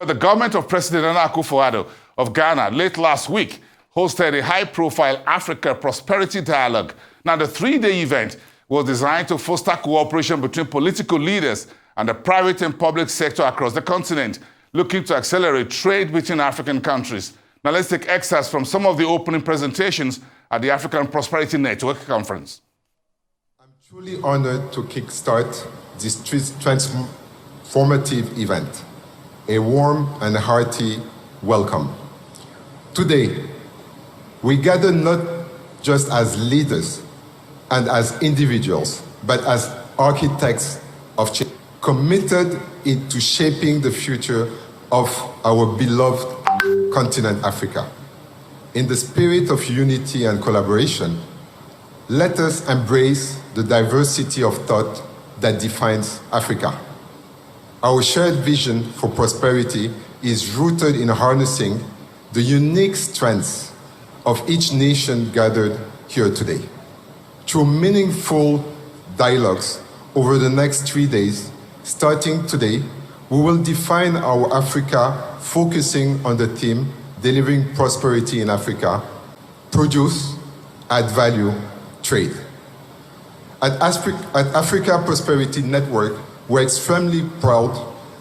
The government of President Nana Akufo-Addo of Ghana late last week hosted a high-profile Africa Prosperity Dialogue. Now, the three-day event was designed to foster cooperation between political leaders and the private and public sector across the continent, looking to accelerate trade between African countries. Now, let's take excerpts from some of the opening presentations at the African Prosperity Network Conference. I'm truly honored to kickstart this transformative event. A warm and hearty welcome. Today, we gather not just as leaders and as individuals, but as architects of change, committed to shaping the future of our beloved continent, Africa. In the spirit of unity and collaboration, let us embrace the diversity of thought that defines Africa. Our shared vision for prosperity is rooted in harnessing the unique strengths of each nation gathered here today. Through meaningful dialogues over the next 3 days, starting today, we will define our Africa, focusing on the theme, delivering prosperity in Africa, produce, add value, trade. At Africa Prosperity Network, we're extremely proud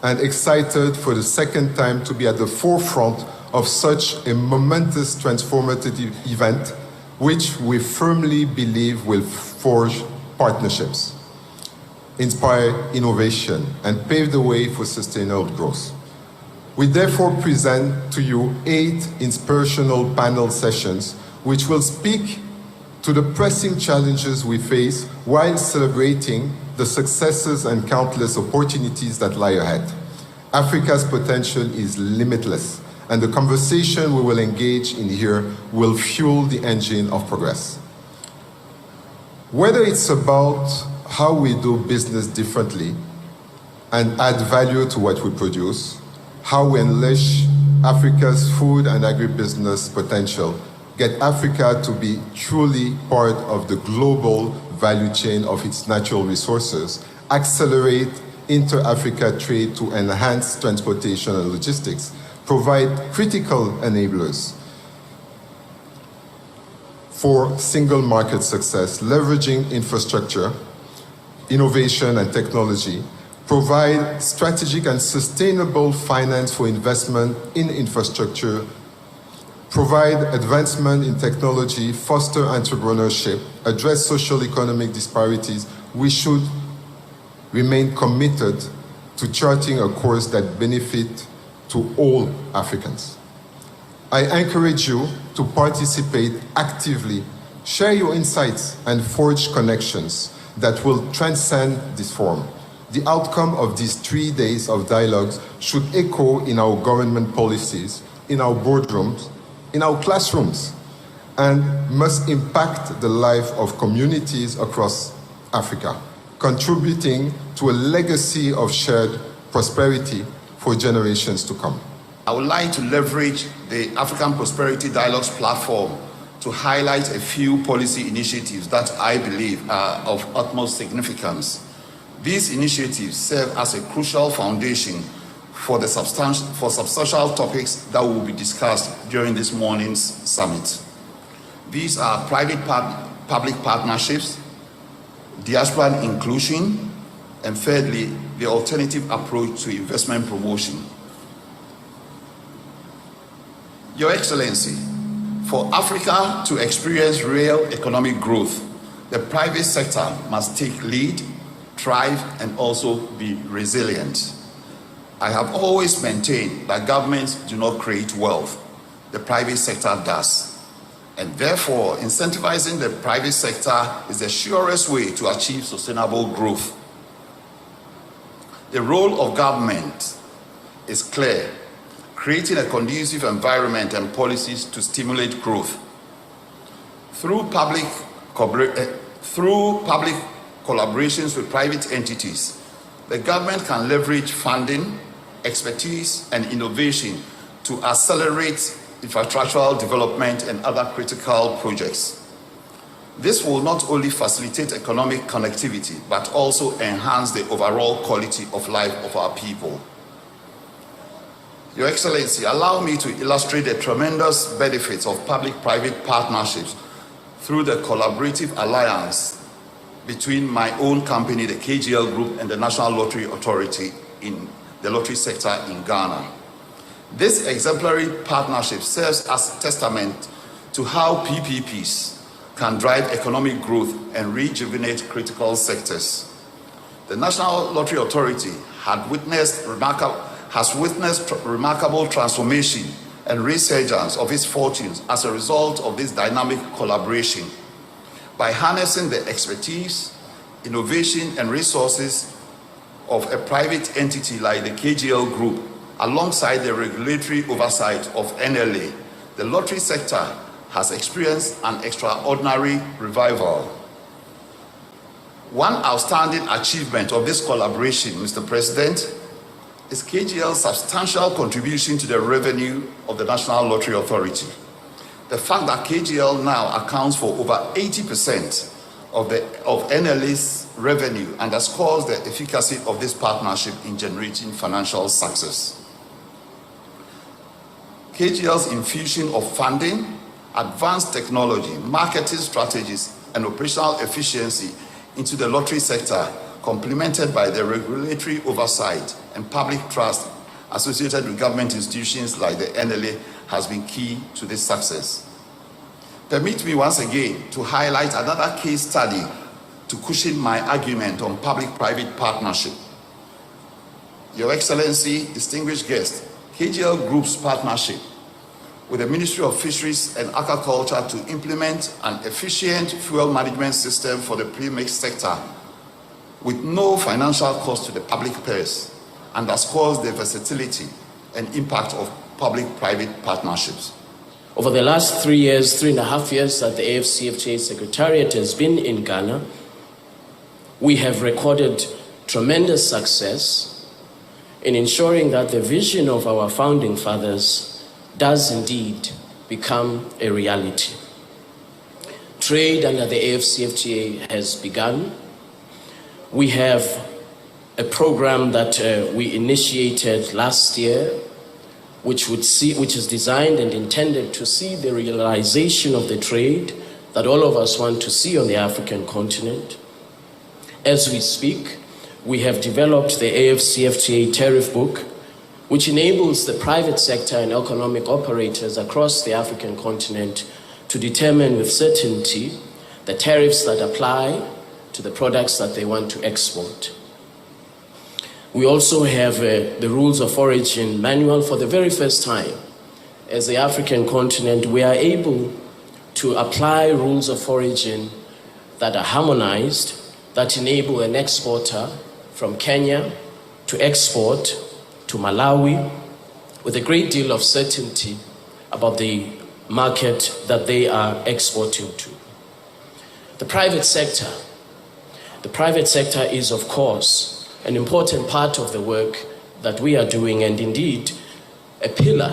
and excited for the second time to be at the forefront of such a momentous transformative event, which we firmly believe will forge partnerships, inspire innovation, and pave the way for sustainable growth. We therefore present to you 8 inspirational panel sessions, which will speak to the pressing challenges we face while celebrating the successes and countless opportunities that lie ahead. Africa's potential is limitless, and the conversation we will engage in here will fuel the engine of progress. Whether it's about how we do business differently and add value to what we produce, how we unleash Africa's food and agribusiness potential, get Africa to be truly part of the global value chain of its natural resources, accelerate inter-Africa trade to enhance transportation and logistics, provide critical enablers for single market success, leveraging infrastructure, innovation and technology, provide strategic and sustainable finance for investment in infrastructure, provide advancement in technology, foster entrepreneurship, address social economic disparities, we should remain committed to charting a course that benefits to all Africans. I encourage you to participate actively, share your insights, and forge connections that will transcend this forum. The outcome of these 3 days of dialogues should echo in our government policies, in our boardrooms, in our classrooms, and must impact the life of communities across Africa, contributing to a legacy of shared prosperity for generations to come. I would like to leverage the African Prosperity Dialogues platform to highlight a few policy initiatives that I believe are of utmost significance. These initiatives serve as a crucial foundation for substantial topics that will be discussed during this morning's summit. These are private-public partnerships, diaspora inclusion, and thirdly, the alternative approach to investment promotion. Your Excellency, for Africa to experience real economic growth, the private sector must take lead, thrive, and also be resilient. I have always maintained that governments do not create wealth, the private sector does. And therefore, incentivizing the private sector is the surest way to achieve sustainable growth. The role of government is clear, creating a conducive environment and policies to stimulate growth. Through public collaborations with private entities, the government can leverage funding, expertise, and innovation to accelerate infrastructural development and other critical projects. This will not only facilitate economic connectivity, but also enhance the overall quality of life of our people. Your Excellency, allow me to illustrate the tremendous benefits of public-private partnerships through the collaborative alliance between my own company, the KGL Group, and the National Lottery Authority in the lottery sector in Ghana. This exemplary partnership serves as a testament to how PPPs can drive economic growth and rejuvenate critical sectors. The National Lottery Authority has witnessed remarkable transformation and resurgence of its fortunes as a result of this dynamic collaboration. By harnessing the expertise, innovation, and resources of a private entity like the KGL Group, alongside the regulatory oversight of NLA, the lottery sector has experienced an extraordinary revival. One outstanding achievement of this collaboration, Mr. President, is KGL's substantial contribution to the revenue of the National Lottery Authority. The fact that KGL now accounts for over 80% of NLA's revenue underscores the efficacy of this partnership in generating financial success. KGL's infusion of funding, advanced technology, marketing strategies, and operational efficiency into the lottery sector, complemented by the regulatory oversight and public trust associated with government institutions like the NLA, has been key to this success. Permit me once again to highlight another case study to cushion my argument on public-private partnership. Your Excellency, distinguished guests, KGL Group's partnership with the Ministry of Fisheries and Aquaculture to implement an efficient fuel management system for the premix sector with no financial cost to the public purse underscores the versatility and impact of public-private partnerships. Over the last 3.5 years that the AFCFTA Secretariat has been in Ghana, we have recorded tremendous success in ensuring that the vision of our founding fathers does indeed become a reality. Trade under the AFCFTA has begun. We have a program that we initiated last year, which is designed and intended to see the realization of the trade that all of us want to see on the African continent. As we speak, we have developed the AFCFTA tariff book, which enables the private sector and economic operators across the African continent to determine with certainty the tariffs that apply to the products that they want to export. We also have the Rules of Origin Manual. For the very first time, as the African continent, we are able to apply rules of origin that are harmonized, that enable an exporter from Kenya to export to Malawi with a great deal of certainty about the market that they are exporting to. The private sector is, of course, an important part of the work that we are doing, and indeed a pillar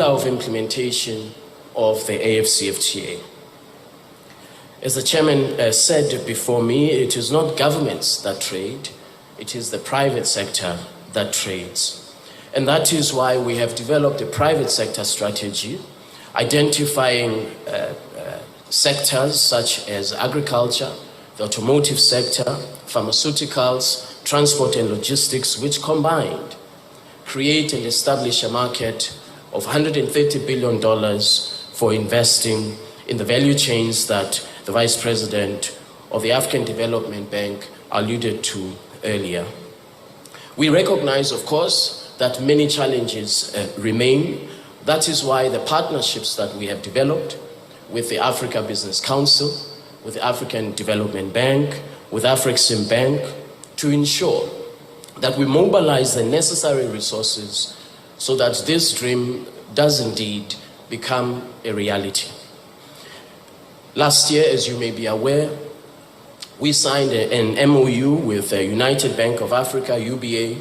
of implementation of the AFCFTA. As the chairman said before me, it is not governments that trade, it is the private sector that trades. And that is why we have developed a private sector strategy, identifying sectors such as agriculture, the automotive sector, pharmaceuticals, transport and logistics, which combined create and establish a market of $130 billion for investing in the value chains that the Vice President of the African Development Bank alluded to earlier. We recognize, of course, that many challenges remain. That is why the partnerships that we have developed with the Africa Business Council, with the African Development Bank, with Afrexim Bank, to ensure that we mobilize the necessary resources so that this dream does indeed become a reality. Last year, as you may be aware, we signed an MOU with the United Bank of Africa, UBA,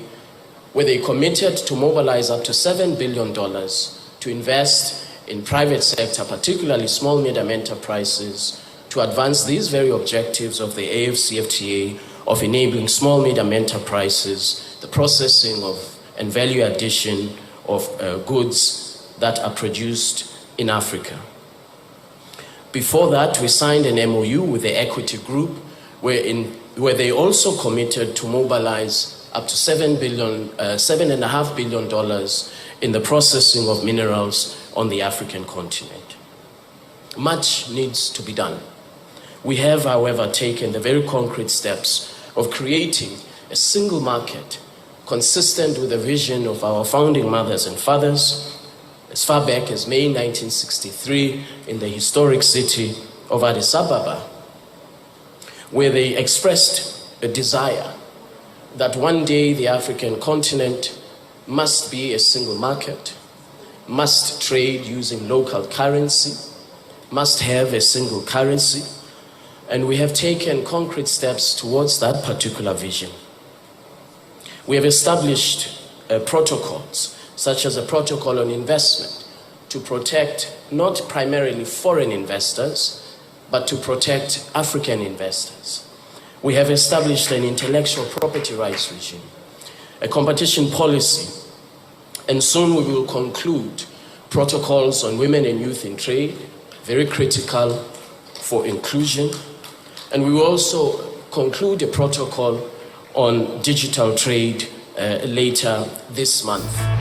where they committed to mobilize up to $7 billion to invest in private sector, particularly small medium enterprises, to advance these very objectives of the AFCFTA of enabling small medium enterprises, the processing of and value addition of goods that are produced in Africa. Before that, we signed an MOU with the Equity Group, where they also committed to mobilize up to $7.5 billion in the processing of minerals on the African continent. Much needs to be done. We have, however, taken the very concrete steps of creating a single market consistent with the vision of our founding mothers and fathers, as far back as May 1963 in the historic city of Addis Ababa, where they expressed a desire that one day the African continent must be a single market, must trade using local currency, must have a single currency, and we have taken concrete steps towards that particular vision. We have established protocols, such as a protocol on investment, to protect not primarily foreign investors, but to protect African investors. We have established an intellectual property rights regime, a competition policy, and soon we will conclude protocols on women and youth in trade, very critical for inclusion, and we will also conclude a protocol on digital trade later this month.